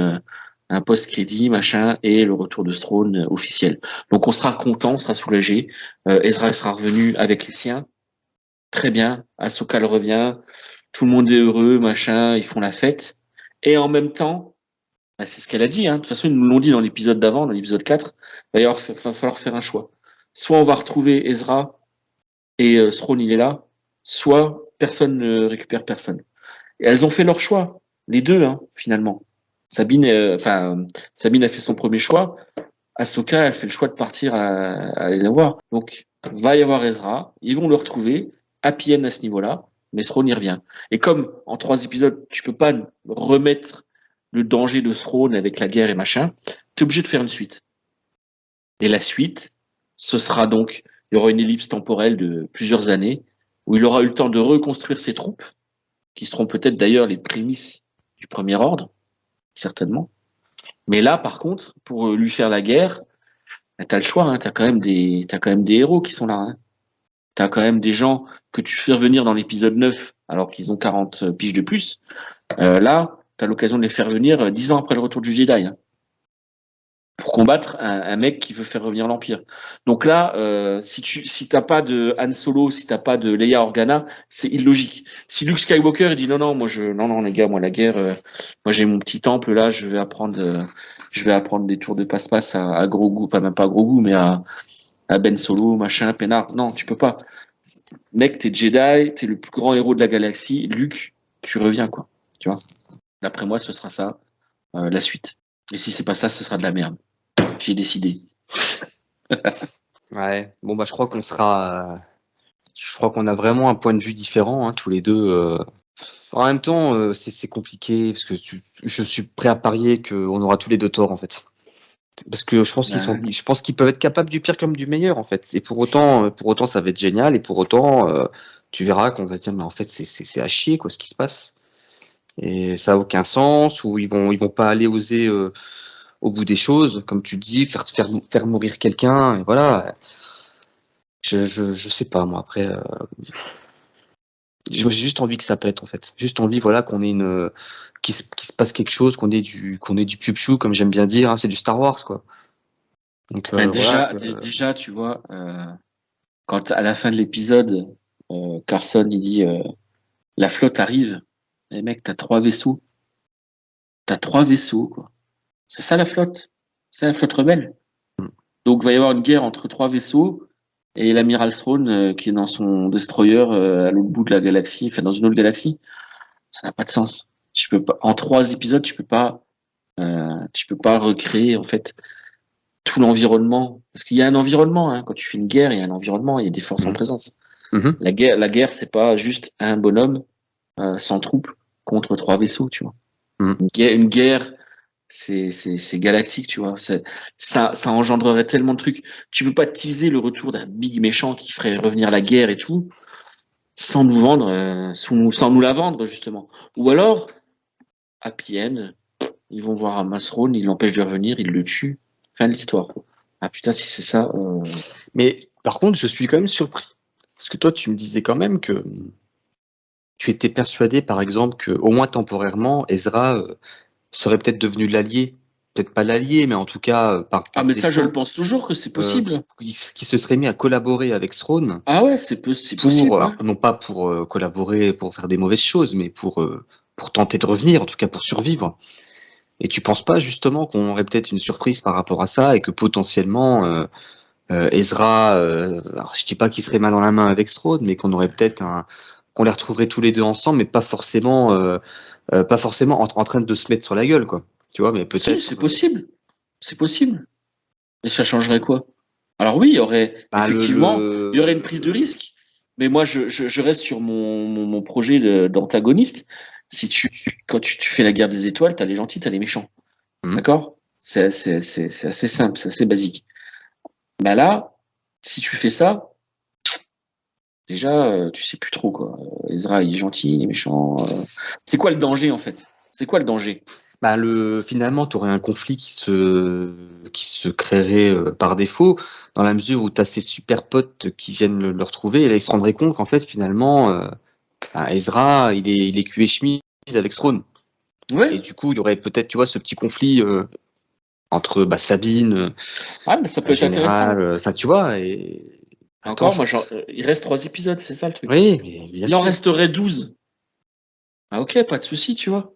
un post-crédit, machin, et le retour de Throne officiel. Donc on sera content, on sera soulagé. Ezra sera revenu avec les siens. Très bien. Ahsoka le revient. Tout le monde est heureux, machin. Ils font la fête. Et en même temps, bah, c'est ce qu'elle a dit. Hein. De toute façon, ils nous l'ont dit dans l'épisode d'avant, dans l'épisode 4. D'ailleurs, il va falloir faire un choix. Soit on va retrouver Ezra et Thrawn, il est là. Soit personne ne récupère personne. Et elles ont fait leur choix. Les deux, hein, finalement. Sabine a fait son premier choix. Ahsoka, elle fait le choix de partir à aller la voir. Donc, va y avoir Ezra. Ils vont le retrouver. Happy end à ce niveau-là. Mais Thrawn y revient. Et comme en 3 épisodes, tu peux pas remettre le danger de Throne avec la guerre et machin, tu es obligé de faire une suite. Et la suite, ce sera donc, il y aura une ellipse temporelle de plusieurs années, où il aura eu le temps de reconstruire ses troupes, qui seront peut-être d'ailleurs les prémices du Premier Ordre, certainement. Mais là, par contre, pour lui faire la guerre, bah, t'as le choix, hein, t'as quand même des héros qui sont là. Hein. T'as quand même des gens que tu fais revenir dans l'épisode 9, alors qu'ils ont 40 piges de plus. Là, t'as l'occasion de les faire venir 10 ans après le retour du Jedi. Hein, pour combattre un mec qui veut faire revenir l'Empire. Donc là, si t'as pas de Han Solo, si t'as pas de Leia Organa, c'est illogique. Si Luke Skywalker il dit non les gars, moi la guerre, moi j'ai mon petit temple là, je vais apprendre des tours de passe-passe à Grogu, pas même pas à Grogu, mais à Ben Solo, machin, peinard. Non, tu peux pas. Mec, t'es Jedi, t'es le plus grand héros de la galaxie. Luke, tu reviens quoi. Tu vois. D'après moi, ce sera ça, la suite. Et si c'est pas ça, ce sera de la merde. J'ai décidé. Ouais. Bon bah je crois qu'on a vraiment un point de vue différent, hein, tous les deux. En même temps, c'est compliqué parce que je suis prêt à parier qu'on aura tous les deux tort en fait. Parce que je pense qu'ils peuvent être capables du pire comme du meilleur en fait. Et pour autant, ça va être génial. Et pour autant, tu verras qu'on va se dire mais en fait c'est à chier quoi ce qui se passe. Et ça a aucun sens. Ou ils vont pas aller oser au bout des choses, comme tu dis, faire mourir quelqu'un. Et voilà. Je sais pas moi après. J'ai juste envie que ça pète en fait. Juste envie voilà qu'on ait qu'il se passe quelque chose, qu'on ait du piou-piou comme j'aime bien dire. Hein, c'est du Star Wars quoi. Donc Déjà, tu vois, quand à la fin de l'épisode, Carson il dit la flotte arrive. Et mec, t'as 3 vaisseaux. T'as 3 vaisseaux, quoi. C'est ça la flotte. C'est la flotte rebelle. Donc il va y avoir une guerre entre 3 vaisseaux et l'amiral Throne qui est dans son destroyer à l'autre bout de la galaxie, enfin dans une autre galaxie. Ça n'a pas de sens. Tu peux pas. En 3 épisodes, tu peux pas recréer en fait tout l'environnement. Parce qu'il y a un environnement, hein. Quand tu fais une guerre, il y a un environnement, il y a des forces en présence. La guerre, c'est pas juste un bonhomme sans troupes contre 3 vaisseaux, tu vois. Une guerre, c'est galactique, tu vois. Ça engendrerait tellement de trucs. Tu peux pas teaser le retour d'un big méchant qui ferait revenir la guerre et tout. sans nous vendre, sans nous la vendre justement. Ou alors, happy end, ils vont voir Amasrone, ils l'empêchent de revenir, ils le tuent. Fin de l'histoire. Ah putain, si c'est ça. Mais par contre, je suis quand même surpris. Parce que toi, tu me disais quand même que tu étais persuadé, par exemple, que au moins temporairement, Ezra serait peut-être devenu l'allié. Peut-être pas l'allié, mais en tout cas, Ah par mais ça, je le défaut, pense toujours que c'est possible. qui se serait mis à collaborer avec Throne Ah ouais, c'est possible. alors, Hein. non pas pour collaborer, pour faire des mauvaises choses, mais pour tenter de revenir, en tout cas pour survivre. Et tu penses pas justement qu'on aurait peut-être une surprise par rapport à ça et que potentiellement Ezra, alors je dis pas qu'il serait main dans la main avec Strode, mais qu'on les retrouverait tous les deux ensemble, mais pas forcément en train de se mettre sur la gueule, quoi. Tu vois, mais Si, c'est peut-être. possible. C'est possible. Et ça changerait quoi? Alors oui, il y aurait Bah, effectivement, il y aurait une prise de risque. Mais moi, je reste sur mon projet d'antagoniste. Si quand tu fais la guerre des étoiles, t'as les gentils, t'as les méchants. Hmm. D'accord? C'est assez simple, c'est assez basique. Bah là, si tu fais ça, déjà, tu sais plus trop, quoi. Ezra, il est gentil, il est méchant. C'est quoi le danger, en fait? C'est quoi le danger? Bah, finalement, tu aurais un conflit qui se créerait par défaut, dans la mesure où tu as ces super potes qui viennent le retrouver, et là, ils se rendraient compte qu'en fait, finalement, Ezra, il est cul et chemise avec Thrawn. Et Ouais. du coup, il y aurait peut-être, tu vois, ce petit conflit entre Sabine, Ah, mais ça peut être intéressant. Général, enfin, tu vois, et attends, Encore, moi, il reste 3 épisodes, c'est ça le truc. oui, mais bien Il en sûr. resterait 12. Ah, ok, pas de souci, tu vois.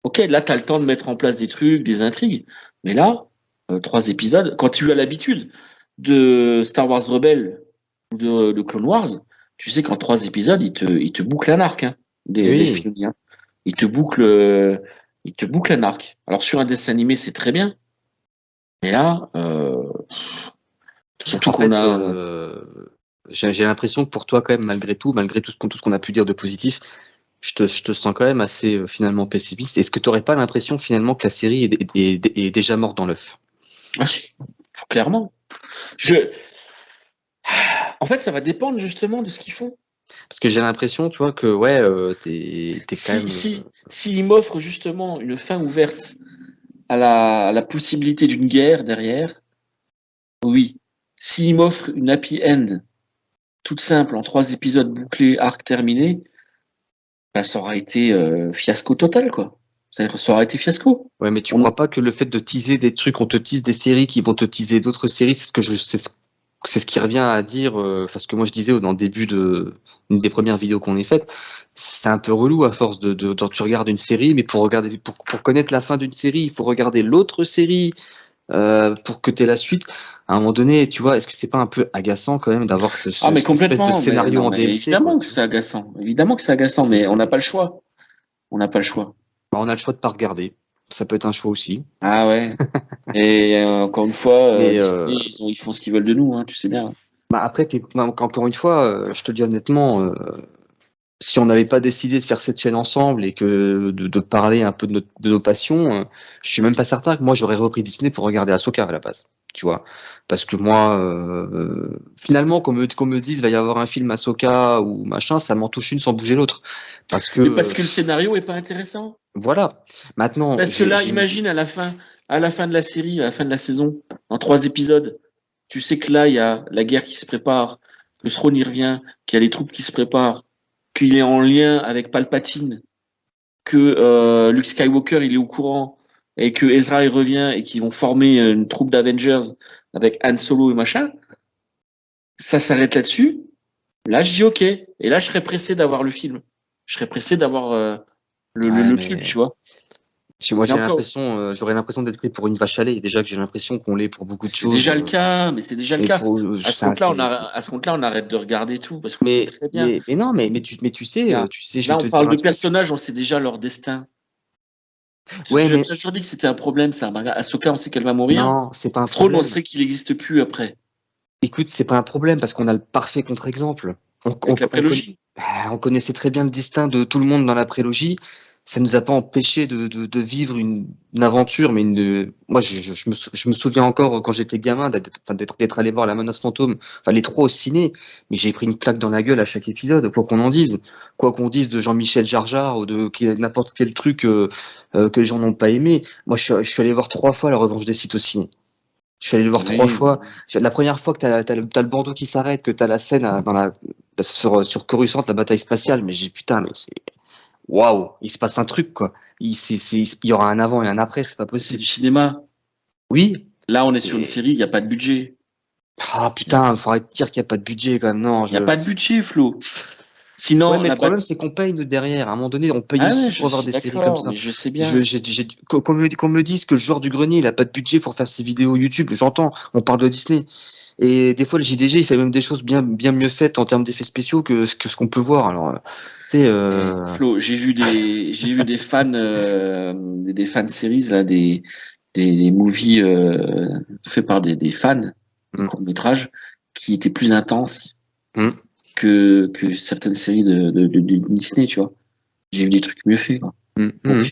Ok, là, tu as le temps de mettre en place des trucs, des intrigues. Mais là, 3 épisodes, quand tu as l'habitude de Star Wars Rebels ou de Clone Wars, tu sais qu'en 3 épisodes, il te boucle un arc, hein, des Oui. films. Hein. Il te boucle un arc. Alors, sur un dessin animé, c'est très bien. Mais là, surtout En qu'on fait, a. j'ai l'impression que pour toi, quand même, malgré tout ce qu'on a pu dire de positif, je te sens quand même assez finalement pessimiste. Est-ce que tu n'aurais pas l'impression finalement que la série est déjà morte dans l'œuf? Ah, si, clairement. Je... En fait, ça va dépendre justement de ce qu'ils font. Parce que j'ai l'impression, tu vois, que ouais, t'es quand Si, même. si, s'ils m'offrent justement une fin ouverte à la possibilité d'une guerre derrière, oui. S'ils m'offrent une happy end toute simple en 3 épisodes bouclés, arc terminé, bah, ça aura été fiasco total, quoi. Ça aura été fiasco. Ouais, mais tu On... crois pas que le fait de teaser des trucs, on te tease des séries qui vont te teaser d'autres séries, c'est ce qui revient à dire, enfin ce que moi je disais dans le début de une des premières vidéos qu'on ait faites, c'est un peu relou à force tu regardes une série, mais pour connaître la fin d'une série, il faut regarder l'autre série pour que tu aies la suite. À un moment donné, tu vois, est-ce que c'est pas un peu agaçant quand même d'avoir Ah, mais cette espèce de complètement. Mais scénario non, en mais VLC, quoi, évidemment que tu vois? c'est agaçant. Évidemment que c'est agaçant, mais on n'a pas le choix. On n'a pas le choix. Bah, on a le choix de pas regarder. Ça peut être un choix aussi. Ah ouais. Et encore une fois, Mais Disney, ils font ce qu'ils veulent de nous, hein, tu sais bien. bah après, encore une fois, je te dis honnêtement, si on n'avait pas décidé de faire cette chaîne ensemble et que de parler un peu de nos passions, je suis même pas certain que moi j'aurais repris Disney pour regarder Ahsoka à la base, tu vois. Parce que moi, finalement, qu'on me dise va y avoir un film Ahsoka ou machin, ça m'en touche une sans bouger l'autre. Parce que, Mais parce que le scénario est pas intéressant. voilà. Maintenant, Parce que là, imagine à la fin de la série, à la fin de la saison, en 3 épisodes, tu sais que là, il y a la guerre qui se prépare, que Thrawn y revient, qu'il y a les troupes qui se préparent, qu'il est en lien avec Palpatine, que Luke Skywalker il est au courant, et que Ezra il revient et qu'ils vont former une troupe d'Avengers avec Han Solo et machin. Ça s'arrête là-dessus. Là, je dis ok. Et là, je serais pressé d'avoir le film. Je serais pressé d'avoir ouais, le truc, tu mais vois. moi Mais encore, j'aurais l'impression d'être pris pour une vache à lait. Déjà que j'ai l'impression qu'on l'est pour beaucoup de c'est choses. déjà le cas, mais c'est déjà le Mais cas. pour À ce ça, compte-là, c'est on arrête de regarder tout parce qu'on sait très bien. mais non, mais tu sais, Regarde, je vais là, te on dire parle un de truc. personnages, on sait déjà leur destin. Ouais, J'ai mais toujours dit que c'était un problème, ça. Ahsoka, on sait qu'elle va mourir. non, c'est pas un Throne, on problème. sait qu'il n'existe plus après, Écoute, c'est pas un problème parce qu'on a le parfait contre-exemple. On, on, avec la on, conna- prélogie. on connaissait très bien le destin de tout le monde dans la prélogie. ça nous a pas empêché de vivre une aventure, mais moi, je me souviens encore quand j'étais gamin d'être allé voir La Menace Fantôme, enfin les trois au ciné, mais j'ai pris une claque dans la gueule à chaque épisode, quoi qu'on dise de Jean-Michel Jarjar ou de n'importe quel truc que les gens n'ont pas aimé. Moi, je suis allé voir 3 fois La Revanche des Sith au ciné. Je suis allé le voir Oui, 3 fois. La première fois que t'as le bandeau qui s'arrête, que t'as la scène sur Coruscant, la bataille spatiale, mais j'ai putain, mais c'est waouh, il se passe un truc quoi. Il y aura un avant et un après, c'est pas c'est possible. du cinéma. Oui. Là, on est sur une Et- série, il n'y a pas de budget. Ah putain, faudrait te dire qu'il y a pas de budget quand même. Non, Il n'y a pas de budget, Flo. Ouais, Sinon, mais le la bat... problème c'est qu'on paye nous derrière. À un moment donné, on paye Ah ouais, aussi je pour avoir suis des séries comme d'accord, ça. mais je sais bien. Qu'on me dise que le joueur du grenier, il a pas de budget pour faire ses vidéos YouTube, j'entends. On parle de Disney. Et des fois, le JDG, il fait même des choses bien mieux faites en termes d'effets spéciaux que ce qu'on peut voir. Alors, tu sais, Et Flo, j'ai vu des fans, des fan series là, des movies faits par des fans, des hum, courts-métrages, qui étaient plus intenses hum, que certaines séries de Disney, tu vois. J'ai vu des trucs mieux faits, quoi. hum. Donc,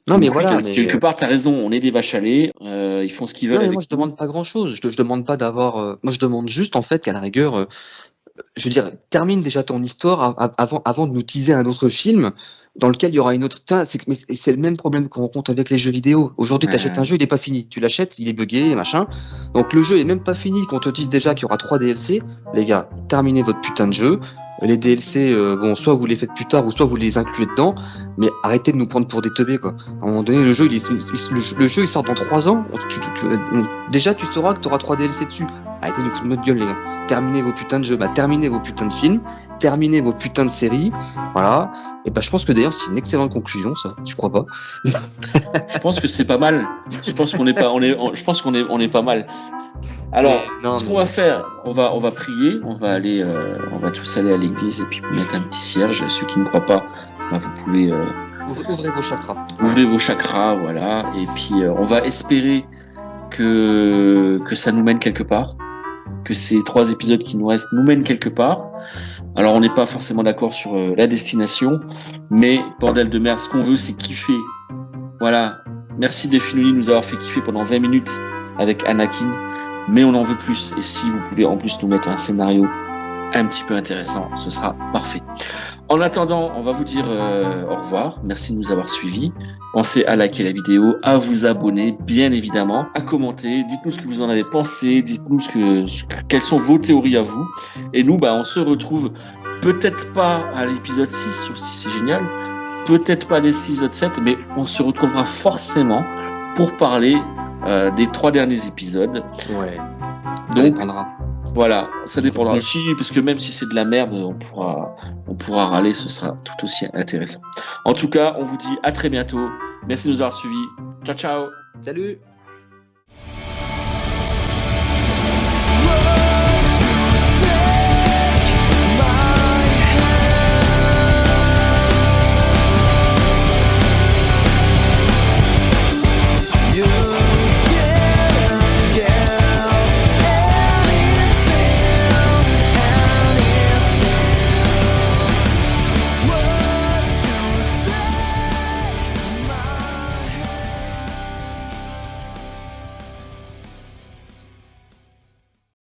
Non, mais donc oui, voilà, quelque mais part, t'as raison, on est des vaches à lait, ils font ce qu'ils non, veulent mais moi avec je nous. demande pas grand-chose. Je demande pas d'avoir. Moi, je demande juste en fait qu'à la rigueur, je veux dire, termine déjà ton histoire avant de nous teaser un autre film dans lequel il y aura une autre. Tiens, c'est le même problème qu'on rencontre avec les jeux vidéo. Aujourd'hui, tu achètes un Euh, jeu, il est pas fini. Tu l'achètes, il est buggé, machin. Donc le jeu est même pas fini qu'on te dise déjà qu'il y aura 3 DLC. Les gars, terminez votre putain de jeu. Les DLC, bon, soit vous les faites plus tard, ou soit vous les incluez dedans, mais arrêtez de nous prendre pour des teubés, quoi. À un moment donné, le jeu, le jeu, il sort dans 3 ans. Déjà, tu sauras que tu auras 3 DLC dessus. Arrêtez de nous foutre de notre gueule, les gars. Terminez vos putains de jeux, terminez vos putains de films, terminez vos putains de séries, voilà. Et je pense que d'ailleurs c'est une excellente conclusion, ça. Tu crois pas? je pense que c'est pas mal. Je pense qu'on est pas, je pense on est pas mal. Alors, Non, ce qu'on mais va faire, on va prier, on va tous aller à l'église et puis mettre un petit cierge. Ceux qui ne croient pas, vous pouvez ouvrez vos chakras. ouvrir vos chakras, voilà. Et puis, on va espérer que ça nous mène quelque part, que ces 3 épisodes qui nous restent nous mènent quelque part. Alors, on n'est pas forcément d'accord sur la destination, mais bordel de merde, ce qu'on veut, c'est kiffer. Voilà. Merci Delphine de nous avoir fait kiffer pendant 20 minutes avec Anakin. Mais on en veut plus. Et si vous pouvez en plus nous mettre un scénario un petit peu intéressant, ce sera parfait. En attendant, on va vous dire au revoir. Merci de nous avoir suivis. Pensez à liker la vidéo, à vous abonner, bien évidemment, à commenter. Dites-nous ce que vous en avez pensé. Dites-nous quelles sont vos théories à vous. Et nous, on se retrouve peut-être pas à l'épisode 6, sauf si c'est génial. Peut-être pas à l'épisode 7, mais on se retrouvera forcément pour parler des 3 derniers épisodes. Ouais. Donc, dépendra. voilà, ça dépendra aussi, parce que même si c'est de la merde, on pourra râler, ce sera tout aussi intéressant. En tout cas, on vous dit à très bientôt. Merci de nous avoir suivis. Ciao, ciao. Salut.